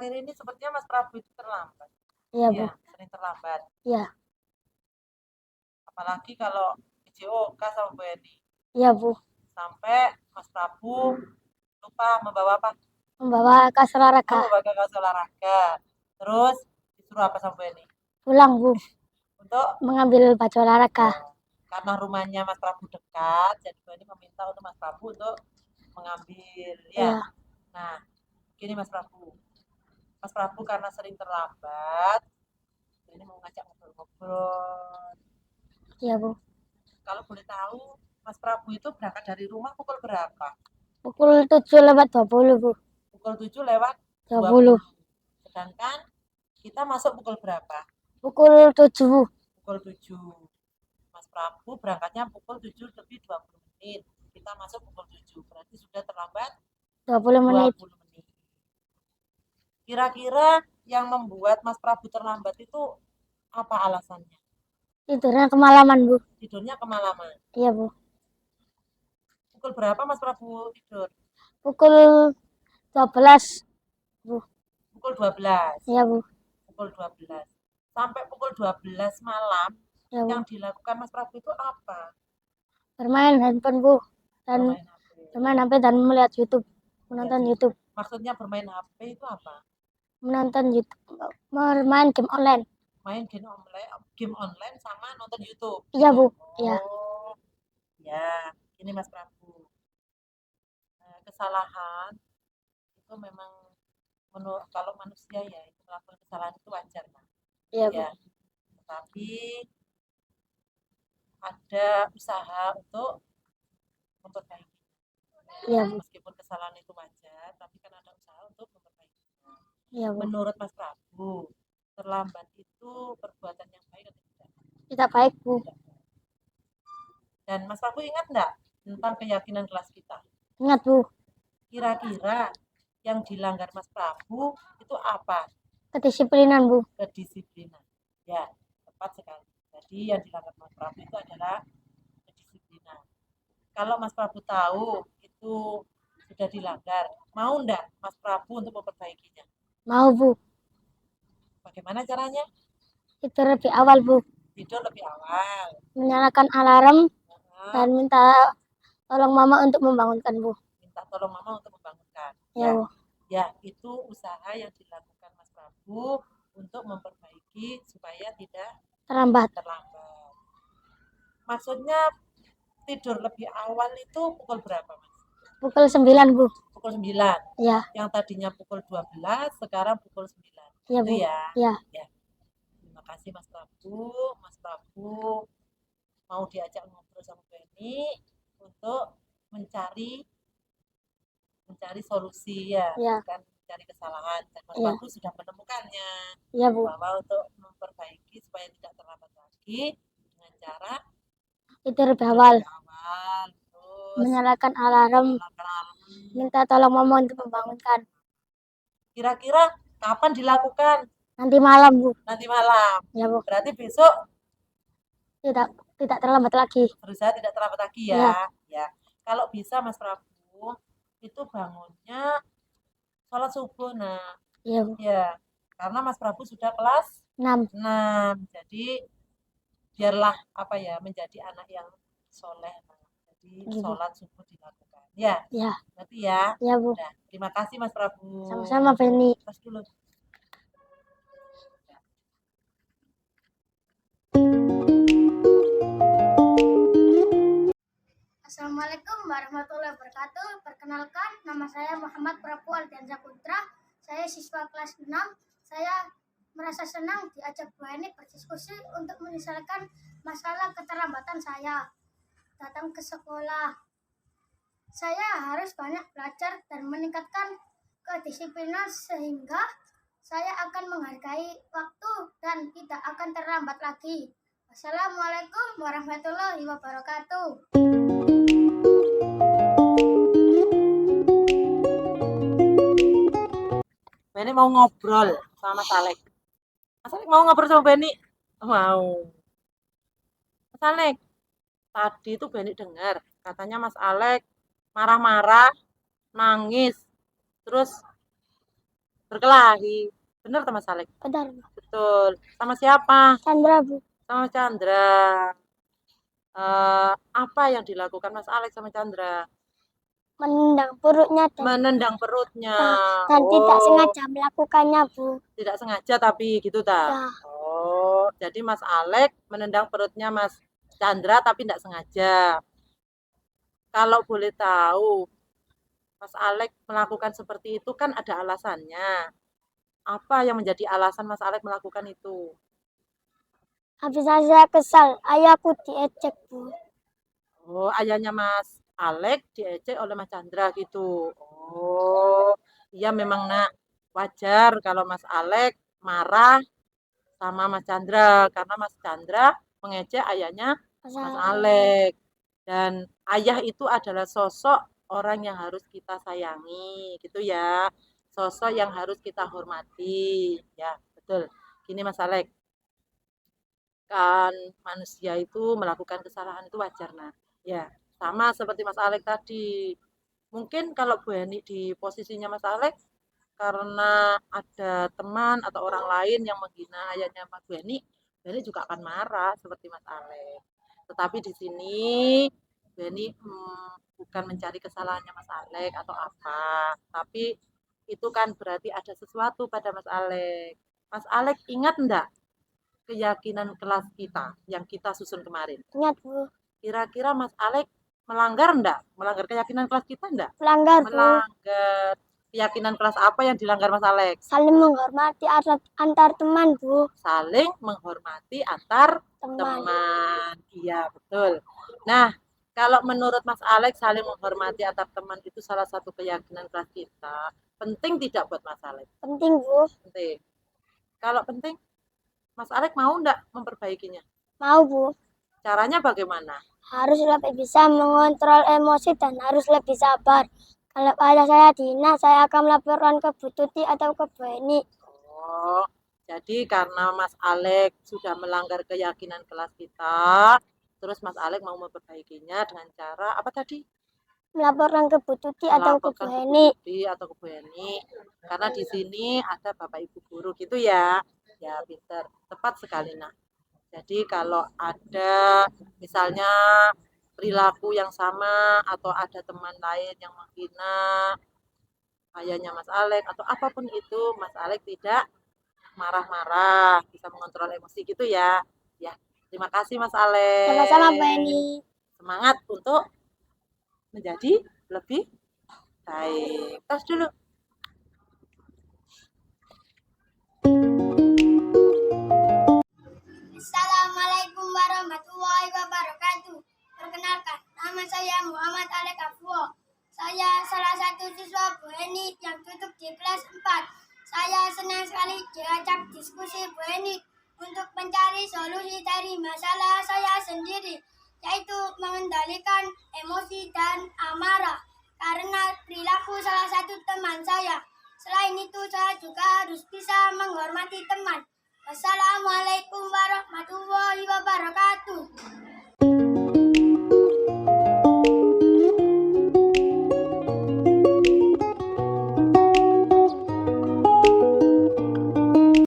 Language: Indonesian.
akhir-akhir ini sepertinya Mas Prabu itu terlambat. Iya, Bu. Iya, sering terlambat. Iya. Apalagi kalau PJOK sama Bu Eni. Iya, Bu. Sampai Mas Prabu lupa membawa apa? Membawa kas olahraga. Oh, membawa kas olahraga. Terus disuruh apa sama Bu Eni? Pulang, Bu. Untuk mengambil baju olahraga. Karena rumahnya Mas Prabu dekat, jadi Bu Eni meminta untuk Mas Prabu untuk mengambil ya. Iya. Nah, gini Mas Prabu. Mas Prabu karena sering terlambat, ini mau ngajak ngobrol-ngobrol. Iya, Bu. Kalau boleh tahu, Mas Prabu itu berangkat dari rumah pukul berapa? Pukul 7:20, Bu. Pukul 7:20. 20. Sedangkan kita masuk pukul berapa? Pukul 7, Bu. Pukul 7. Mas Prabu berangkatnya pukul 7:20. Kita masuk pukul 7. Berarti sudah terlambat 20 menit. 20 menit. Kira-kira yang membuat Mas Prabu terlambat itu apa alasannya? Tidurnya kemalaman, Bu. Tidurnya kemalaman. Iya, Bu. Pukul berapa Mas Prabu tidur? Pukul 12, Bu. Pukul 12. Iya, Bu. Pukul 12. Sampai pukul 12 malam, Ya, Bu. yang dilakukan Mas Prabu itu apa? Bermain handphone, Bu. Dan bermain HP dan melihat YouTube. Menonton YouTube. Maksudnya bermain HP itu apa? Menonton YouTube. Bermain game online. Main game online sama nonton YouTube. Iya, Bu. Iya. Oh, ya. Ini Mas Prabu. Kesalahan itu memang menurut kalau manusia ya itu melakukan kesalahan itu wajar kan? Iya, Bu. Ya. Tetapi ada usaha untuk memperbaiki. Iya, Bu. Meskipun kesalahan itu wajar, tapi kan ada usaha untuk memperbaikinya. Iya, Bu. Menurut Mas Prabu, terlambat itu perbuatan yang baik atau tidak? Tidak baik, Bu. Dan Mas Prabu ingat enggak tentang keyakinan kelas kita? Ingat, Bu. Kira-kira yang dilanggar Mas Prabu itu apa? Kedisiplinan, Bu. Kedisiplinan. Ya, tepat sekali. Jadi yang dilanggar Mas Prabu itu adalah kedisiplinan. Kalau Mas Prabu tahu itu sudah dilanggar, mau enggak Mas Prabu untuk memperbaikinya? Mau, Bu. Bagaimana caranya? Tidur lebih awal, Bu. Tidur lebih awal. Menyalakan alarm dan minta tolong Mama untuk membangunkan, Bu. Minta tolong Mama untuk membangunkan. Ya, Bu. Ya, itu usaha yang dilakukan Mas Prabu untuk memperbaiki supaya tidak terlambat. Maksudnya tidur lebih awal itu pukul berapa, Mas? Pukul 9, Bu. Pukul 9. Ya. Yang tadinya pukul 12, sekarang pukul 9. Ya, itu Bu. Ya. Ya. Ya. Terima kasih Mas Prabu. Mas Prabu mau diajak ngobrol sama Beni untuk mencari solusi ya, bukan mencari kesalahan. Dan Mas Prabu sudah menemukannya. Ya, Bu. Bahwa untuk memperbaiki supaya tidak terlambat lagi dengan cara tidur lebih awal. Terus menyalakan alarm. Minta tolong Mama untuk membangunkan. Kira-kira kapan dilakukan? Nanti malam, Bu. Nanti malam. Ya, Bu. Berarti besok tidak terlambat lagi. Berusaha tidak terlambat lagi ya. Ya. Kalau bisa Mas Prabu itu bangunnya sholat subuh. Nah. Iya, Bu. Ya. Karena Mas Prabu sudah kelas 6. Jadi biarlah menjadi anak yang soleh. Jadi sholat subuh dilakukan. Ya. Ya. Berarti ya. Ya, Bu. Nah, terima kasih Mas Prabu. Sama-sama, Beni. Terus dulu. Assalamualaikum warahmatullahi wabarakatuh. Perkenalkan, nama saya Muhammad Prabu Aldiansyah Putra. Saya siswa kelas 6. Saya merasa senang diajak Bu Eni berdiskusi untuk menyelesaikan masalah keterlambatan saya datang ke sekolah. Saya harus banyak belajar dan meningkatkan kedisiplinan sehingga saya akan menghargai waktu dan tidak akan terlambat lagi. Wassalamualaikum warahmatullahi wabarakatuh. Beni mau ngobrol sama Mas Alek. Mas Alek mau ngobrol sama Beni? Mau. Mas Alek, tadi itu Beni dengar katanya Mas Alek marah-marah, nangis, terus Berkelahi. Benar teman Mas Alek? Benar. Betul. Sama siapa? Chandra, Bu. Sama Chandra. Apa yang dilakukan Mas Alek sama Chandra? Menendang perutnya Menendang perutnya. dan tidak Oh, sengaja melakukannya, Bu. tidak sengaja tapi gitu ta? Ya, Oh, jadi Mas Alek menendang perutnya Mas Chandra tapi tidak sengaja. Kalau boleh tahu, Mas Alek melakukan seperti itu kan ada alasannya. Apa yang menjadi alasan Mas Alek melakukan itu? habis saya kesal, ayahku diejek, Bu. Oh, ayahnya Mas Alek diejek oleh Mas Chandra gitu. Oh, iya memang nak wajar kalau Mas Alek marah sama Mas Chandra karena Mas Chandra mengejek ayahnya Mas Alek. Dan ayah itu adalah sosok orang yang harus kita sayangi, gitu ya. Sosok yang harus kita hormati. Ya, betul. Gini Mas Alek, kan manusia itu melakukan kesalahan itu wajar nah. Ya, sama seperti Mas Alek tadi. Mungkin kalau Bu Heni di posisinya Mas Alek karena ada teman atau orang lain yang menghina ayahnya Mas Bu Heni juga akan marah seperti Mas Alek. Tetapi di sini Bu Heni bukan mencari kesalahannya Mas Alek atau apa, tapi itu kan berarti ada sesuatu pada Mas Alek. Mas Alek ingat enggak keyakinan kelas kita yang kita susun kemarin? Ingat, Bu. Kira-kira Mas Alek melanggar enggak? Melanggar keyakinan kelas kita enggak? Melanggar, Bu. Melanggar. Keyakinan kelas apa yang dilanggar Mas Alek? Saling menghormati antar teman, Bu. Saling menghormati antar Teman. teman. Iya, betul. Nah, kalau menurut Mas Alek saling menghormati antar teman itu salah satu keyakinan kelas kita. Penting tidak buat Mas Alek? Penting, Bu. Penting. Kalau penting, Mas Alek mau enggak memperbaikinya? Mau, Bu. Caranya bagaimana? Harus lebih bisa mengontrol emosi dan harus lebih sabar. Kalau ayah saya dihina, saya akan melaporkan ke Bu Tuti atau ke Bu Eni. Oh, jadi karena Mas Alek sudah melanggar keyakinan kelas kita, terus Mas Alek mau memperbaikinya dengan cara apa tadi? Melaporkan ke Bu Tuti atau ke Bu Melaporkan ke Bu Eni. Tuti atau ke Bu Eni. Karena di sini ada Bapak Ibu guru gitu ya. Ya, pinter. Tepat sekali nah. Jadi kalau ada misalnya perilaku yang sama atau ada teman lain yang menghina ayahnya Mas Alek atau apapun itu, Mas Alek tidak marah-marah, bisa mengontrol emosi gitu ya. Ya, terima kasih Mas Sama-sama, Bu Alek. Eni. Semangat untuk menjadi lebih baik. Tos dulu. Assalamualaikum warahmatullahi wabarakatuh. Perkenalkan, nama saya Muhammad Alek Afwo. Saya salah satu siswa Bu Eni yang duduk di kelas 4. Saya senang sekali diajak diskusi Bu Eni untuk mencari solusi dari masalah saya sendiri, yaitu mengendalikan emosi dan amarah karena perilaku salah satu teman saya. Selain itu, saya juga harus bisa menghormati teman. Wassalamualaikum warahmatullahi wabarakatuh.